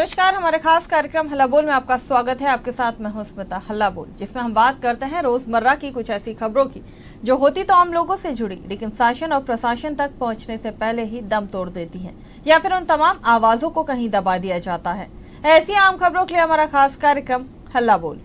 नमस्कार, हमारे खास कार्यक्रम हल्ला बोल में आपका स्वागत है। आपके साथ मैं हूं स्मिता। हल्ला बोल, जिसमें हम बात करते हैं रोजमर्रा की कुछ ऐसी खबरों की जो होती तो आम लोगों से जुड़ी, लेकिन शासन और प्रशासन तक पहुंचने से पहले ही दम तोड़ देती हैं, या फिर उन तमाम आवाजों को कहीं दबा दिया जाता है। ऐसी आम खबरों के लिए हमारा खास कार्यक्रम हल्ला बोल।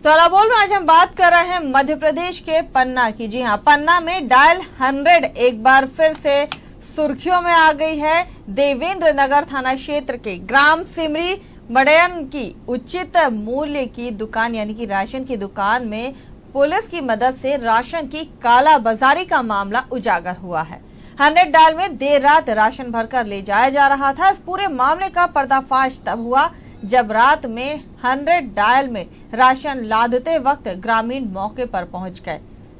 तो हल्ला बोल में आज हम बात कर रहे हैं मध्य प्रदेश के पन्ना की। जी हाँ, पन्ना में डायल 100 एक बार फिर से सुर्खियों में आ गई है। देवेंद्र नगर थाना क्षेत्र के ग्राम सिमरी मड़यन की उचित मूल्य की दुकान यानी कि राशन की दुकान में पुलिस की मदद से राशन की कालाबाजारी का मामला उजागर हुआ है। 100 डायल में देर रात राशन भरकर ले जाया जा रहा था। इस पूरे मामले का पर्दाफाश तब हुआ जब रात में 100 डायल में राशन लादते वक्त ग्रामीण मौके पर पहुंच गए।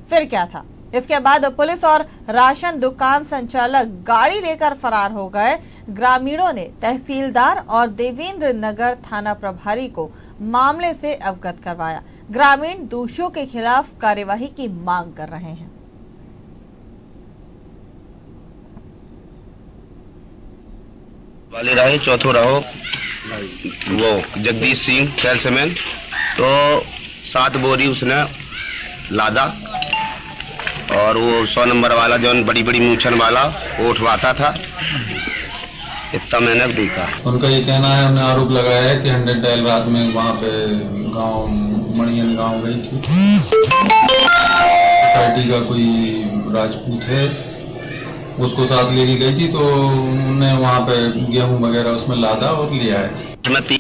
फिर क्या था? इसके बाद पुलिस और राशन दुकान संचालक गाड़ी लेकर फरार हो गए। ग्रामीणों ने तहसीलदार और देवेंद्र नगर थाना प्रभारी को मामले से अवगत करवाया। ग्रामीण दोषियों के खिलाफ कार्यवाही की मांग कर रहे हैं। वाले रहे चौथो रहो वो जगदीश सिंह सेल्समैन, तो 7 बोरी उसने लादा और वो 100 नंबर वाला जो बड़ी बड़ी मूछन वाला वो उठवाता था। इतना मैंने देखा। उनका ये कहना है, उन्हें आरोप लगाया है कि 100 डायल रात में वहाँ पे गांव मणियन गांव गई थी। सोसाइटी का कोई राजपूत है, उसको साथ लेके गई थी, तो उन्होंने वहाँ पे गेहूं वगैरह उसमें लादा और ले आए थे।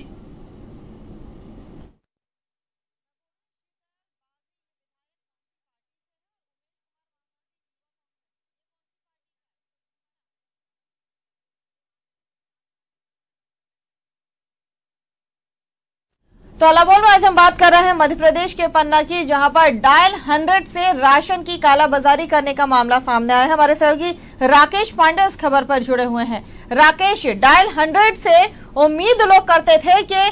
तो हल्ला बोल में आज हम बात कर रहे हैं मध्य प्रदेश के पन्ना की, जहां पर डायल 100 से राशन की कालाबाजारी करने का मामला सामने आया है। हमारे सहयोगी राकेश पांडे इस खबर पर जुड़े हुए हैं। राकेश, डायल 100 से उम्मीद लोग करते थे कि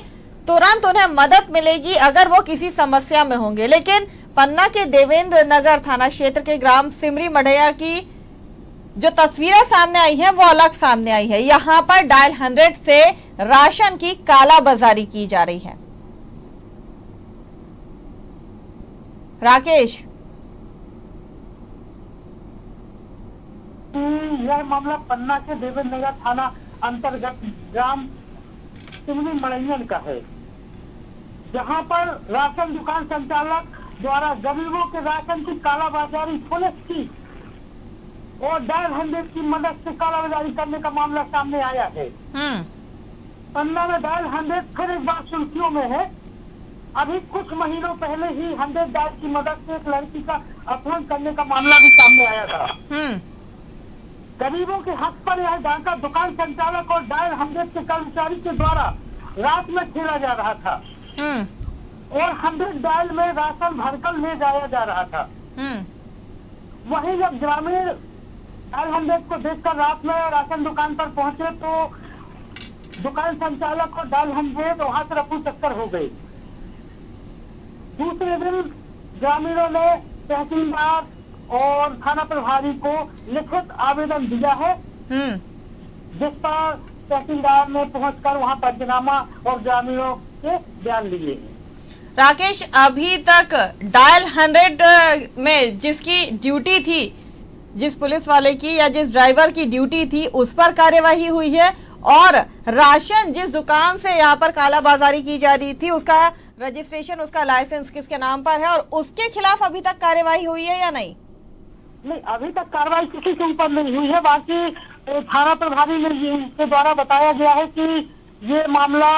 तुरंत उन्हें मदद मिलेगी अगर वो किसी समस्या में होंगे, लेकिन पन्ना के देवेंद्र नगर थाना क्षेत्र के ग्राम सिमरी मढ़ैया की जो तस्वीरें सामने आई है वो अलग सामने आई है। यहाँ पर डायल 100 से राशन की कालाबाजारी की जा रही है। राकेश, यह मामला पन्ना के देवेंद्र नगर थाना अंतर्गत ग्राम सिमरी मड़ैयन का है, जहां पर राशन दुकान संचालक द्वारा गरीबों के राशन की कालाबाजारी पुलिस की और डायल 100 की मदद से कालाबाजारी करने का मामला सामने आया है। पन्ना में डायल 100 फिर एक बार सुर्खियों में है। अभी कुछ महीनों पहले ही 100 डायल की मदद से एक लड़की का अपहरण करने का मामला भी सामने आया था। गरीबों के हक पर यह डाका दुकान संचालक और डायल 100 के कर्मचारी के द्वारा रात में खेला जा रहा था और 100 डायल में राशन भरकर ले जाया जा रहा था। वहीं जब ग्रामीण डायल 100 को देखकर रात में राशन दुकान पर पहुंचे तो दुकान संचालक और डायल 100 वहां से रफू चक्कर हो गई। दूसरे दिन ग्रामीणों ने तहसीलदार और थाना प्रभारी को लिखित आवेदन दिया है, जिस पर तहसीलदार ने पहुंचकर वहां पंचनामा और ग्रामीणों के बयान लिए। राकेश, अभी तक डायल 100 में जिसकी ड्यूटी थी, जिस पुलिस वाले की या जिस ड्राइवर की ड्यूटी थी, उस पर कार्यवाही हुई है, और राशन जिस दुकान से यहाँ पर कालाबाजारी की जा रही थी उसका रजिस्ट्रेशन, उसका लाइसेंस किसके नाम पर है और उसके खिलाफ अभी तक कार्यवाही हुई है या नहीं? नहीं, अभी तक कार्रवाई किसी के ऊपर नहीं हुई है। बाकी थाना प्रभारी ने के द्वारा बताया गया है कि ये मामला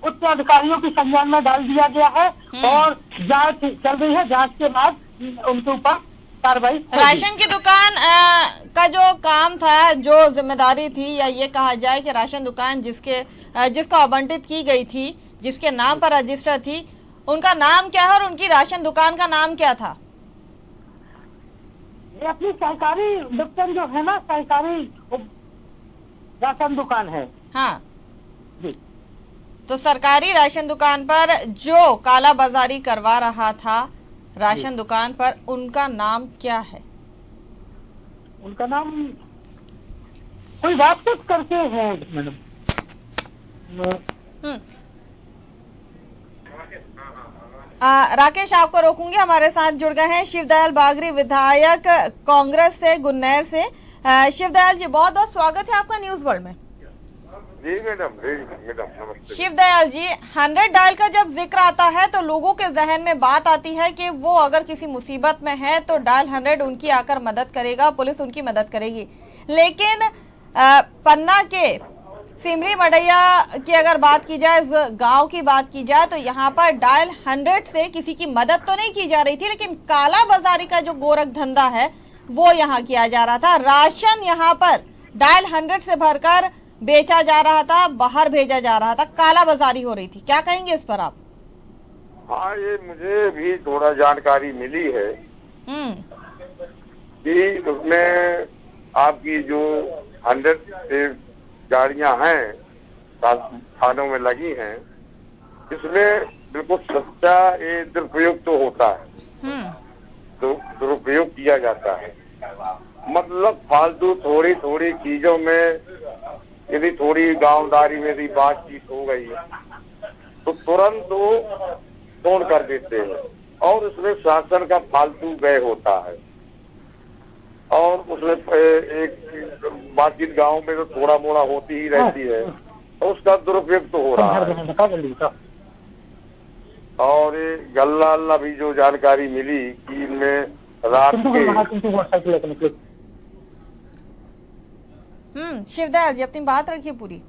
उच्च अधिकारियों की संज्ञान में डाल दिया गया है और जांच चल रही है। जांच के बाद उनके ऊपर कार्रवाई। राशन की दुकान का जो काम था, जो जिम्मेदारी थी, या ये कहा जाए कि राशन दुकान जिसको आवंटित की गई थी, जिसके नाम पर रजिस्टर थी, उनका नाम क्या है और उनकी राशन दुकान का नाम क्या था? ये अपनी सहकारी दुकान जो है ना, सहकारी राशन दुकान है। हाँ जी। तो सरकारी राशन दुकान पर जो कालाबाजारी करवा रहा था राशन दुकान पर, उनका नाम क्या है? उनका नाम कोई बात कुछ करके है मैडम। राकेश, आपको रोकूंगी। हमारे साथ जुड़ गए हैं शिवदयाल बागरी, विधायक कांग्रेस से, गुन्नैर से। शिवदयाल जी, बहुत बहुत स्वागत है आपका न्यूज वर्ल्ड में। जी मैडम, नमस्ते। शिवदयाल जी, 100 डायल का जब जिक्र आता है तो लोगों के जहन में बात आती है कि वो अगर किसी मुसीबत में है तो डायल 100 उनकी आकर मदद करेगा, पुलिस उनकी मदद करेगी। लेकिन पन्ना के सिमरी मडैया की अगर बात की जाए, गांव की बात की जाए, तो यहाँ पर डायल 100 से किसी की मदद तो नहीं की जा रही थी, लेकिन काला बाजारी का जो गोरख धंधा है वो यहाँ किया जा रहा था। राशन यहाँ पर डायल 100 से भरकर बेचा जा रहा था, बाहर भेजा जा रहा था, काला बाजारी हो रही थी। क्या कहेंगे इस पर आप? हाँ, ये मुझे भी थोड़ा जानकारी मिली है कि उसमें आपकी जो 100 से गाड़ियां हैं थानों में लगी हैं, इसमें बिल्कुल सच्चा ये दुरुपयोग तो होता है, तो दुरुपयोग किया जाता है। मतलब फालतू थोड़ी थोड़ी चीजों में यदि थोड़ी गांवदारी में भी बातचीत हो गई तो तुरंत वो फोन कर देते हैं और उसमें शासन का फालतू व्यय होता है। और उसमें एक बातचीत गांव में तो थोड़ा मोड़ा होती ही रहती है, तो उसका दुरुपयोग तो हो रहा है। और ये गल्ला अल्लाह भी जो जानकारी मिली कि इनमें रात के शिवदयाल जी, अपनी बात रखिए पूरी।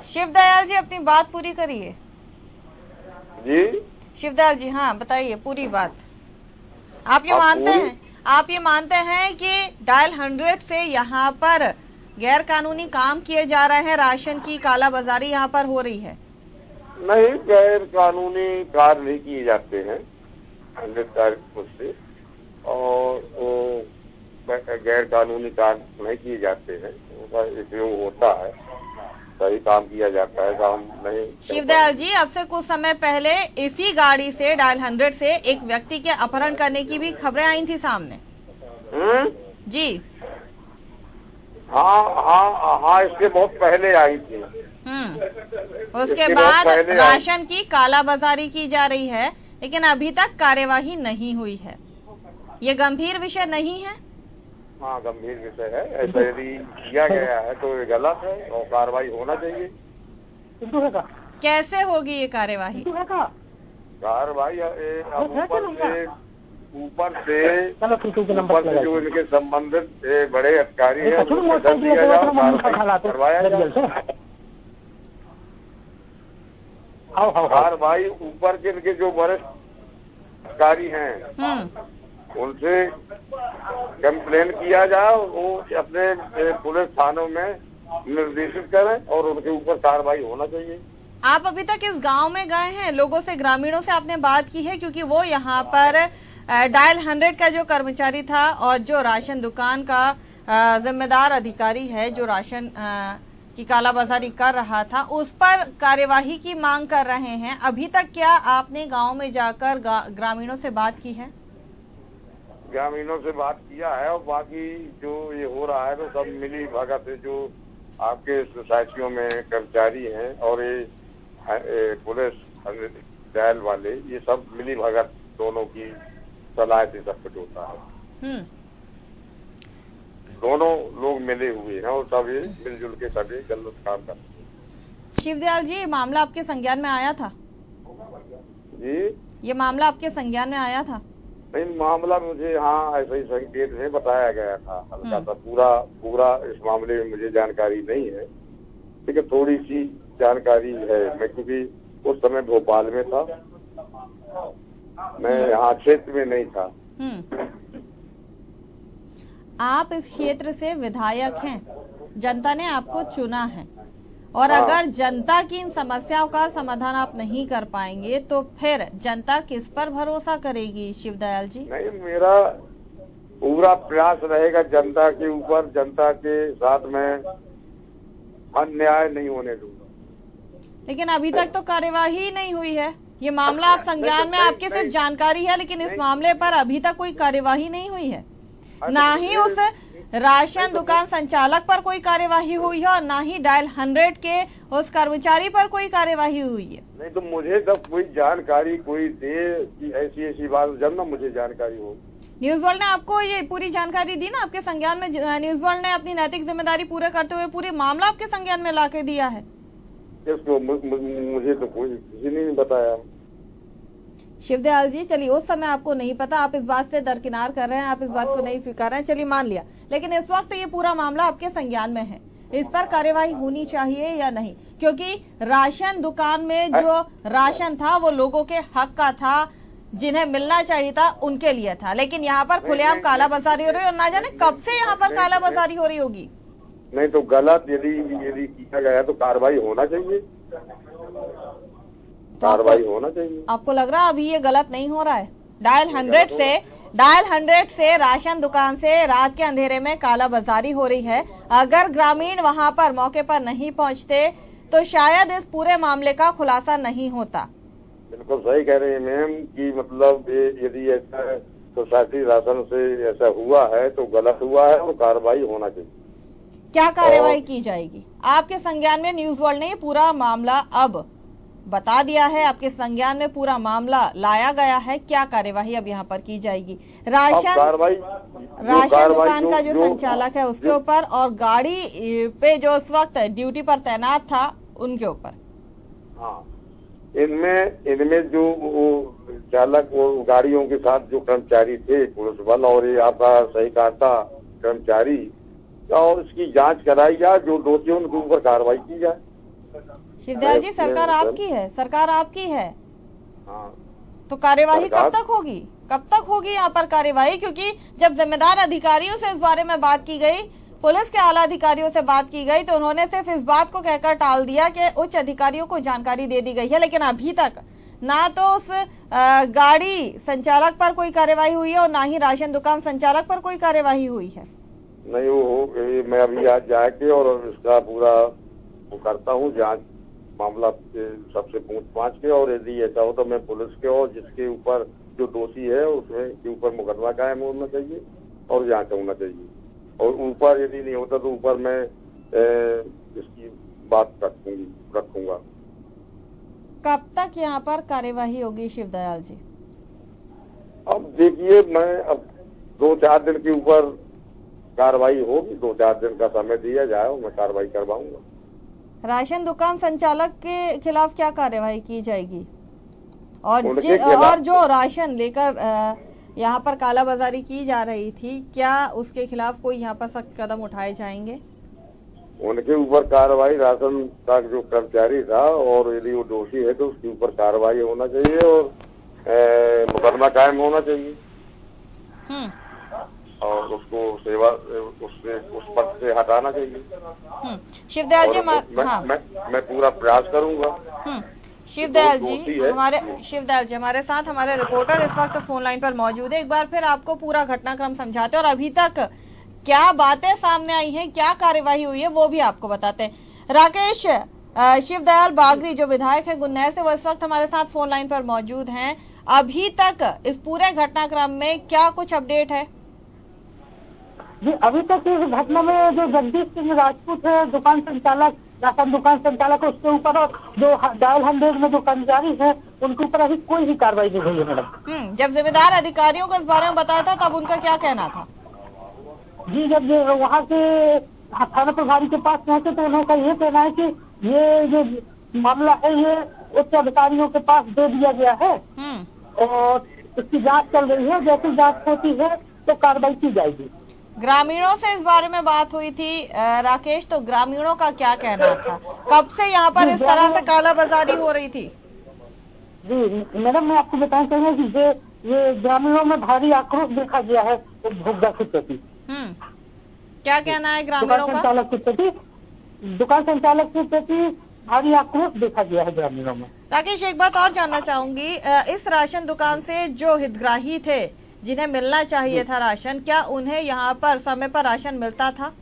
शिवदयाल जी, अपनी बात पूरी करिए। जी शिवदयाल जी, हाँ बताइए पूरी बात। आप ये मानते हैं कि डायल 100 से यहाँ पर गैर कानूनी काम किए जा रहे हैं, राशन की कालाबाजारी यहाँ पर हो रही है? नहीं, गैर कानूनी कार्य नहीं किए जाते हैं 100 तारीख से, और वो गैर कानूनी कार्य नहीं किए जाते हैं, उनका उपयोग होता है, सही काम किया जाता है, काम नहीं। शिवदयाल जी, अब से कुछ समय पहले इसी गाड़ी से डायल 100 से एक व्यक्ति के अपहरण करने की भी खबरें आई थी सामने। जी हाँ, इसके बहुत पहले आई थी। उसके बाद राशन की कालाबाजारी की जा रही है, लेकिन अभी तक कार्यवाही नहीं हुई है। ये गंभीर विषय नहीं है? हाँ, गंभीर विषय है। ऐसा यदि किया गया है तो ये गलत है और कार्रवाई होना चाहिए। कैसे होगी ये कार्यवाही? कार्रवाई ऊपर से जो इनके संबंधित बड़े अधिकारी हैं उनको दर्ज दिया जाए, करवाया जाए। कार्रवाई ऊपर के इनके जो वरिष्ठ अधिकारी हैं उनसे कंप्लेन किया जाए, वो अपने पुलिस थानों में निर्देशित करें और उनके ऊपर कार्रवाई होना चाहिए। आप अभी तक इस गांव में गए हैं, लोगों से, ग्रामीणों से आपने बात की है? क्योंकि वो यहाँ पर डायल 100 का जो कर्मचारी था और जो राशन दुकान का जिम्मेदार अधिकारी है जो राशन की कालाबाजारी कर रहा था, उस पर कार्यवाही की मांग कर रहे हैं। अभी तक क्या आपने गांव में जाकर ग्रामीणों से बात की है? ग्रामीणों से बात किया है, और बाकी जो ये हो रहा है तो सब मिली भगत से जो आपके सोसाइटियों में कर्मचारी हैं और ये पुलिस डायल वाले, ये सब मिली भगत दोनों की सलाह से सब कुछ होता है। दोनों लोग मिले हुए हैं और सब ये मिलजुल के सभी गलत काम करते हैं। शिवदयाल जी, मामला आपके संज्ञान में आया था? जी, ये मामला आपके संज्ञान में आया था? नहीं, मामला मुझे हाँ ऐसा ही संकेत में बताया गया था, हल्का सा। पूरा इस मामले में मुझे जानकारी नहीं है, लेकिन थोड़ी सी जानकारी है। मैं क्योंकि उस समय भोपाल में था, मैं यहाँ क्षेत्र में नहीं था। आप इस क्षेत्र से विधायक हैं, जनता ने आपको चुना है, और अगर जनता की इन समस्याओं का समाधान आप नहीं कर पाएंगे तो फिर जनता किस पर भरोसा करेगी शिवदयाल जी? नहीं, मेरा पूरा प्रयास रहेगा जनता के ऊपर, जनता के साथ में अन्याय नहीं होने दूंगा। लेकिन अभी तक तो कार्यवाही नहीं हुई है। ये मामला आप संज्ञान में, आपके सिर्फ जानकारी है, लेकिन इस मामले पर अभी तक कोई कार्यवाही नहीं हुई है। ना ही उस राशन दुकान संचालक पर कोई कार्यवाही हुई है और ना ही डायल 100 के उस कर्मचारी पर कोई कार्यवाही हुई है। नहीं तो मुझे तब कोई जानकारी कोई दे कि ऐसी बात, जब ना मुझे जानकारी हो। न्यूज वर्ल्ड ने आपको ये पूरी जानकारी दी ना आपके संज्ञान में। न्यूज वर्ल्ड ने अपनी नैतिक जिम्मेदारी पूरा करते हुए पूरे मामला आपके संज्ञान में लाके दिया है। इसको मुझे तो कोई किसी ने नहीं बताया। शिवदयाल जी, चलिए उस समय आपको नहीं पता, आप इस बात से दरकिनार कर रहे हैं, आप इस बात को नहीं स्वीकार रहे हैं, चलिए मान लिया। लेकिन इस वक्त ये पूरा मामला आपके संज्ञान में है, इस पर कार्यवाही होनी चाहिए या नहीं? क्योंकि राशन दुकान में जो राशन था वो लोगों के हक का था, जिन्हें मिलना चाहिए था उनके लिए था, लेकिन यहाँ पर खुलेआम कालाबाजारी हो रही है और ना जाने कब से यहाँ पर कालाबाजारी हो रही होगी। नहीं तो गलत यदि किया गया तो कार्रवाई होना चाहिए, कार्रवाई होना चाहिए। आपको लग रहा है अभी ये गलत नहीं हो रहा है? डायल 100 से राशन दुकान से रात के अंधेरे में कालाबाजारी हो रही है। अगर ग्रामीण वहां पर मौके पर नहीं पहुंचते तो शायद इस पूरे मामले का खुलासा नहीं होता। बिल्कुल सही कह रही है मैम कि मतलब यदि ऐसा सोसाइटी राशन से ऐसा हुआ है तो गलत हुआ है और कार्रवाई होना चाहिए। क्या कार्रवाई की जाएगी? आपके संज्ञान में न्यूज वर्ल्ड ने पूरा मामला अब बता दिया है, आपके संज्ञान में पूरा मामला लाया गया है, क्या कार्यवाही अब यहाँ पर की जाएगी? राशन दुकान का जो संचालक है उसके ऊपर और गाड़ी पे जो उस वक्त ड्यूटी पर तैनात था उनके ऊपर। हाँ, इनमें जो चालक, वो गाड़ियों के साथ जो कर्मचारी थे पुलिस बल और ये आपका सही कहा था कर्मचारी, और इसकी जांच कराई जाए, जो दोषी है उनके ऊपर कार्रवाई की जाए। शिवदयाल जी, सरकार आपकी है, सरकार आपकी है। हाँ। तो कार्यवाही कब तक होगी? कब तक होगी यहाँ पर कार्यवाही? क्योंकि जब जिम्मेदार अधिकारियों से इस बारे में बात की गई, पुलिस के आला अधिकारियों से बात की गई, तो उन्होंने सिर्फ इस बात को कहकर टाल दिया कि उच्च अधिकारियों को जानकारी दे दी गई है, लेकिन अभी तक ना तो उस गाड़ी संचालक पर कोई कार्यवाही हुई है और ना ही राशन दुकान संचालक पर कोई कार्यवाही हुई है। नहीं, वो मैं अभी आज जाके और इसका पूरा वो करता हूँ जांच, मामला सबसे पूछ पाछ के, और यदि ऐसा हो तो मैं पुलिस के और जिसके ऊपर जो दोषी है उसमें के ऊपर मुकदमा कायम होना चाहिए और जांच होना चाहिए, और ऊपर यदि नहीं होता तो ऊपर मैं इसकी बात रखूंगा। कब तक यहाँ पर कार्यवाही होगी शिवदयाल जी? अब देखिए, मैं अब 2-4 दिन के ऊपर कार्रवाई होगी, 2-4 दिन का समय दिया जाए, मैं कार्रवाई करवाऊंगा। राशन दुकान संचालक के खिलाफ क्या कार्यवाही की जाएगी? और जो राशन लेकर यहाँ पर कालाबाजारी की जा रही थी, क्या उसके खिलाफ कोई यहाँ पर सख्त कदम उठाए जाएंगे? उनके ऊपर कार्रवाई, राशन का जो कर्मचारी था और यदि वो दोषी है तो उसके ऊपर कार्रवाई होना चाहिए और मुकदमा कायम होना चाहिए और उसको सेवा उस पद से हटाना चाहिए। शिवदयाल जी, मैं पूरा प्रयास करूंगा। शिवदयाल जी हमारे साथ हमारे रिपोर्टर इस वक्त फोन लाइन पर मौजूद है। एक बार फिर आपको पूरा घटनाक्रम समझाते हैं और अभी तक क्या बातें सामने आई हैं, क्या कार्यवाही हुई है, वो भी आपको बताते हैं। राकेश शिवदयाल बागरी जो विधायक है गुन्नैर से, वो इस वक्त हमारे साथ फोन लाइन पर मौजूद हैं। अभी तक इस पूरे घटनाक्रम में क्या कुछ अपडेट है? जी, अभी तक इस घटना में जो जगदीश सिंह राजपूत है, दुकान संचालक, राशन दुकान संचालक, उसके ऊपर और जो डायल 100 में जो कर्मचारी है उनके ऊपर अभी कोई भी कार्रवाई नहीं हुई है मैडम। जब जिम्मेदार अधिकारियों को इस बारे में बताया था तब उनका क्या कहना था? जी, जब वहाँ से थाना प्रभारी के पास पहुंचे तो उन्होंने ये कहना है कि ये जो मामला है ये उच्च अधिकारियों के पास दे दिया गया है और इसकी जांच चल रही है, जैसी जांच होती है तो कार्रवाई की जाएगी। ग्रामीणों से इस बारे में बात हुई थी राकेश, तो ग्रामीणों का क्या कहना था? कब से यहाँ पर इस तरह से कालाबाजारी हो रही थी? जी मैडम, मैं आपको बताना चाहूंगा कि ये ग्रामीणों में भारी आक्रोश देखा गया है उपभोक्ता के प्रति। क्या कहना है ग्रामीणों का? दुकान संचालक के प्रति भारी आक्रोश देखा गया है ग्रामीणों में। राकेश, एक बात और जानना चाहूंगी, इस राशन दुकान से जो हितग्राही थे जिन्हें मिलना चाहिए था राशन, क्या उन्हें यहाँ पर समय पर राशन मिलता था?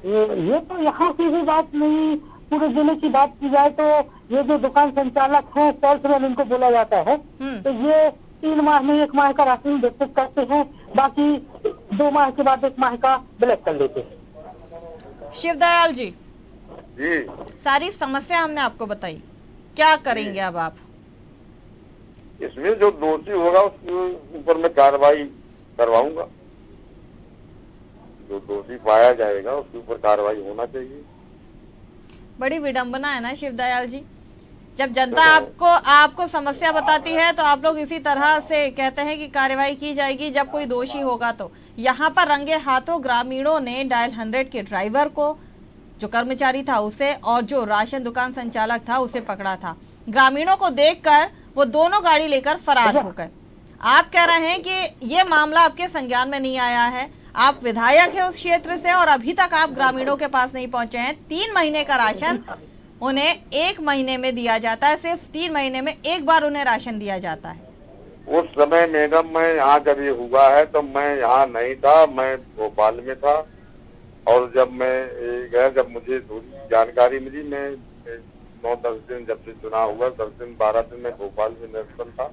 ये तो यहाँ की भी बात नहीं, पूरे जिले की बात की जाए तो ये जो दुकान संचालक है, सेल्समैन इनको बोला जाता है, तो ये 3 माह में 1 माह का राशन वितरित करते हैं, बाकी 2 माह के बाद 1 माह का ब्लैक कर लेते हैं। शिवदयाल जी, जी सारी समस्या हमने आपको बताई, क्या करेंगे अब आप? इसमें जो दोषी होगा उसके ऊपर मैं कार्रवाई करवाऊंगा, जो दोषी पाया जाएगा उसके ऊपर कार्रवाई होना चाहिए। बड़ी विडंबना है ना शिवदयाल जी, जब जनता आपको समस्या बताती है तो आप लोग इसी तरह से कहते हैं कि कार्रवाई की जाएगी जब कोई दोषी होगा। तो यहाँ पर रंगे हाथों ग्रामीणों ने डायल 100 के ड्राइवर को, जो कर्मचारी था उसे, और जो राशन दुकान संचालक था उसे पकड़ा था। ग्रामीणों को देखकर वो दोनों गाड़ी लेकर फरार हो गए। आप कह रहे हैं कि ये मामला आपके संज्ञान में नहीं आया है, आप विधायक हैं उस क्षेत्र से और अभी तक आप ग्रामीणों के पास नहीं पहुंचे हैं। 3 महीने का राशन उन्हें 1 महीने में दिया जाता है, सिर्फ 3 महीने में 1 बार उन्हें राशन दिया जाता है। उस समय मैडम मैं यहाँ जब ये हुआ है तो मैं यहाँ नहीं था, मैं भोपाल में था, और जब मैं गया, जब मुझे थोड़ी जानकारी मिली, मैं 9-10 दिन जब से चुनाव हुआ, 10 दिन 12 दिन में भोपाल में निरसन था,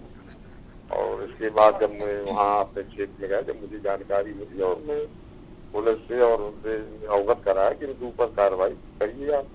और इसके बाद जब मैं वहाँ अपने क्षेत्र में गया, जब मुझे जानकारी मिली और मैं पुलिस से और उनसे अवगत कराया कि उनके ऊपर कार्रवाई करिए आप।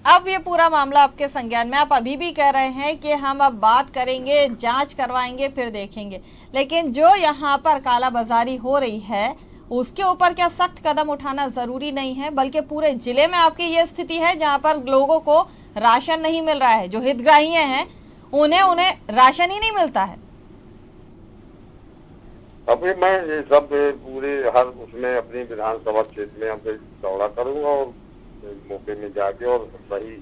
अब ये पूरा मामला आपके संज्ञान में, आप अभी भी कह रहे हैं कि हम अब बात करेंगे, जांच करवाएंगे, फिर देखेंगे, लेकिन जो यहाँ पर कालाबाजारी हो रही है उसके ऊपर क्या सख्त कदम उठाना जरूरी नहीं है? बल्कि पूरे जिले में आपकी ये स्थिति है जहाँ पर लोगों को राशन नहीं मिल रहा है, जो हितग्राही हैं उन्हें राशन ही नहीं मिलता है। अभी मैं ये सब पूरे हर उसमें अपनी विधानसभा क्षेत्र में अब दौरा करूंगा और मौके में जाके और सही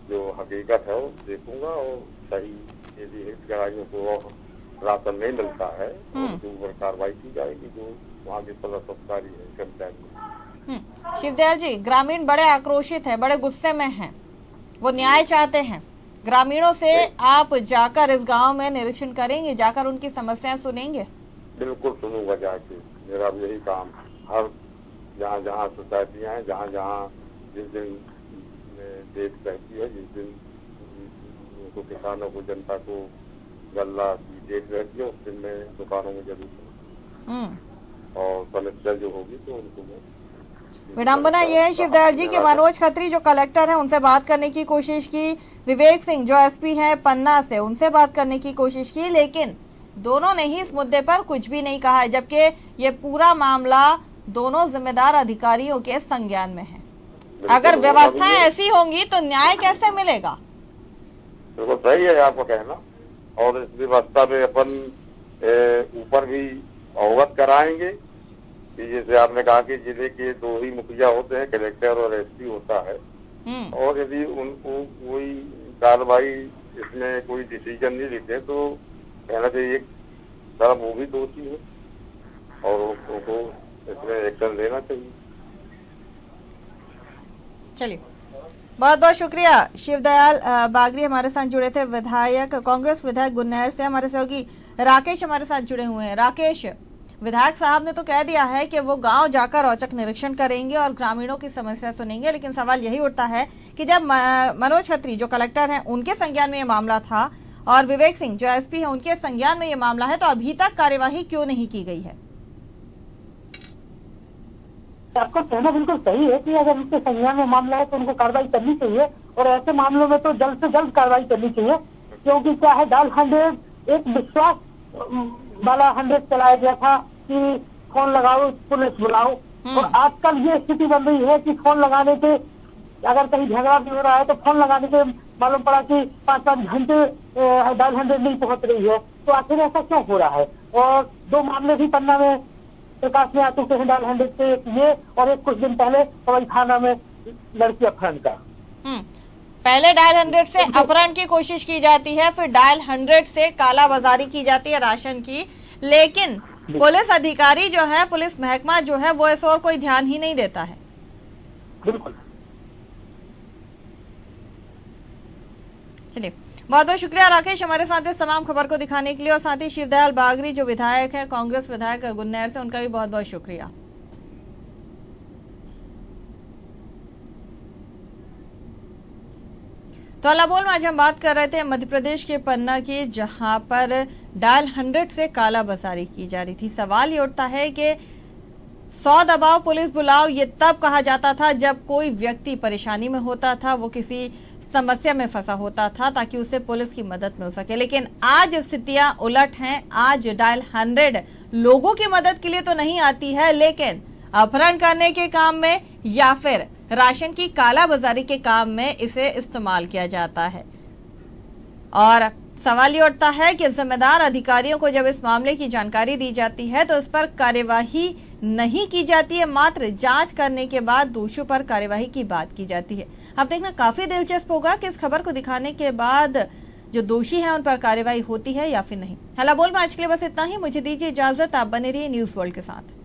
जो हकीकत है वो देखूंगा, और सही यदि हितग्राहियों को राशन नहीं मिलता है तो उसके ऊपर कार्रवाई की जाएगी, जो वहाँ के पदाधिकारी है, कर्मचारी। शिवदयाल जी, ग्रामीण बड़े आक्रोशित है, बड़े गुस्से में हैं, वो न्याय चाहते हैं। ग्रामीणों से आप जाकर इस गांव में निरीक्षण करेंगे, जाकर उनकी समस्याएं सुनेंगे? बिल्कुल सुनूंगा जाके, मेरा यही काम, हर जहाँ जहाँ सोसाइटियाँ हैं, जहाँ जहाँ जिस दिन डेट रहती है, जिस दिन उनको किसानों को, जनता को गल्ला की डेट रहती है, उस दिन मैं दुकानों में जरूर और समस्या जो होगी तो उनको विडंबना यह है शिवदयाल जी कि मनोज खत्री जो कलेक्टर हैं उनसे बात करने की कोशिश की, विवेक सिंह जो एसपी हैं पन्ना से, उनसे बात करने की कोशिश की, लेकिन दोनों ने ही इस मुद्दे पर कुछ भी नहीं कहा है, जबकि ये पूरा मामला दोनों जिम्मेदार अधिकारियों के संज्ञान में है। अगर व्यवस्थाएं ऐसी होंगी तो न्याय कैसे मिलेगा? बिल्कुल सही है आपका कहना, और इस व्यवस्था में अपन ऊपर भी अवगत कराएंगे कि जैसे आपने कहा कि जिले के 2 ही मुखिया होते हैं, कलेक्टर और एसपी होता है, और यदि उनको कोई कार्रवाई इसमें कोई डिसीजन नहीं लेते तो कहना चाहिए एक तरफ वो भी दोषी है और उनको इसमें एक्शन लेना चाहिए। चलिए, बहुत बहुत शुक्रिया। शिवदयाल बागरी हमारे साथ जुड़े थे, विधायक, कांग्रेस विधायक गुन्नैर से। हमारे सहयोगी राकेश हमारे साथ जुड़े हुए हैं। राकेश, विधायक साहब ने तो कह दिया है कि वो गांव जाकर औचक निरीक्षण करेंगे और ग्रामीणों की समस्या सुनेंगे, लेकिन सवाल यही उठता है कि जब मनोज खत्री जो कलेक्टर हैं उनके संज्ञान में ये मामला था और विवेक सिंह जो एसपी हैं उनके संज्ञान में ये मामला है, तो अभी तक कार्यवाही क्यों नहीं की गई है? आपका कहना बिल्कुल सही है कि अगर उनके संज्ञान में मामला है तो उनको कार्रवाई करनी चाहिए, और ऐसे मामलों में तो जल्द से जल्द कार्रवाई करनी चाहिए, क्योंकि क्या है, डायल 100 एक विश्वास वाला 100 चलाया गया था कि फोन लगाओ पुलिस बुलाओ, और आजकल ये स्थिति बन रही है कि फोन लगाने के, अगर कहीं झगड़ा भी हो रहा है तो फोन लगाने के मालूम पड़ा कि 5-5 घंटे डायल 100 नहीं पहुंच रही है। तो आखिर ऐसा क्यों हो रहा है? और 2 मामले भी पन्ना में प्रकाश में आ चुके हैं, डायल 100 से ये, और एक कुछ दिन पहले पवई थाना में लड़की अपहरण का। पहले डायल 100 से अपहरण की कोशिश की जाती है, फिर डायल 100 से कालाबाजारी की जाती है राशन की, लेकिन पुलिस अधिकारी जो है, पुलिस महकमा जो है, वो इस और कोई ध्यान ही नहीं देता है। बिल्कुल। चलिए, बहुत बहुत शुक्रिया राकेश, हमारे साथ इस तमाम खबर को दिखाने के लिए। और साथ ही शिवदयाल बागरी जो विधायक है, कांग्रेस विधायक गुन्नैर से, उनका भी बहुत बहुत शुक्रिया। तो अलाबोल में आज हम बात कर रहे थे मध्य प्रदेश के पन्ना की, जहां पर डायल 100 से कालाबाजारी की जा रही थी। सवाल ये उठता है कि 100 दबाओ पुलिस बुलाओ, ये तब कहा जाता था जब कोई व्यक्ति परेशानी में होता था, वो किसी समस्या में फंसा होता था, ताकि उसे पुलिस की मदद मिल सके। लेकिन आज स्थितियां उलट हैं। आज डायल 100 लोगों की मदद के लिए तो नहीं आती है, लेकिन अपहरण करने के काम में या फिर राशन की कालाबाजारी के काम में इसे इस्तेमाल किया जाता है। और सवाल ये उठता है कि जिम्मेदार अधिकारियों को जब इस मामले की जानकारी दी जाती है तो इस पर कार्यवाही नहीं की जाती है, मात्र जांच करने के बाद दोषियों पर कार्यवाही की बात की जाती है। अब देखना काफी दिलचस्प होगा कि इस खबर को दिखाने के बाद जो दोषी हैं उन पर कार्यवाही होती है या फिर नहीं। हला बोल में आज के लिए बस इतना ही। मुझे दीजिए इजाजत, आप बने रहिए न्यूज वर्ल्ड के साथ।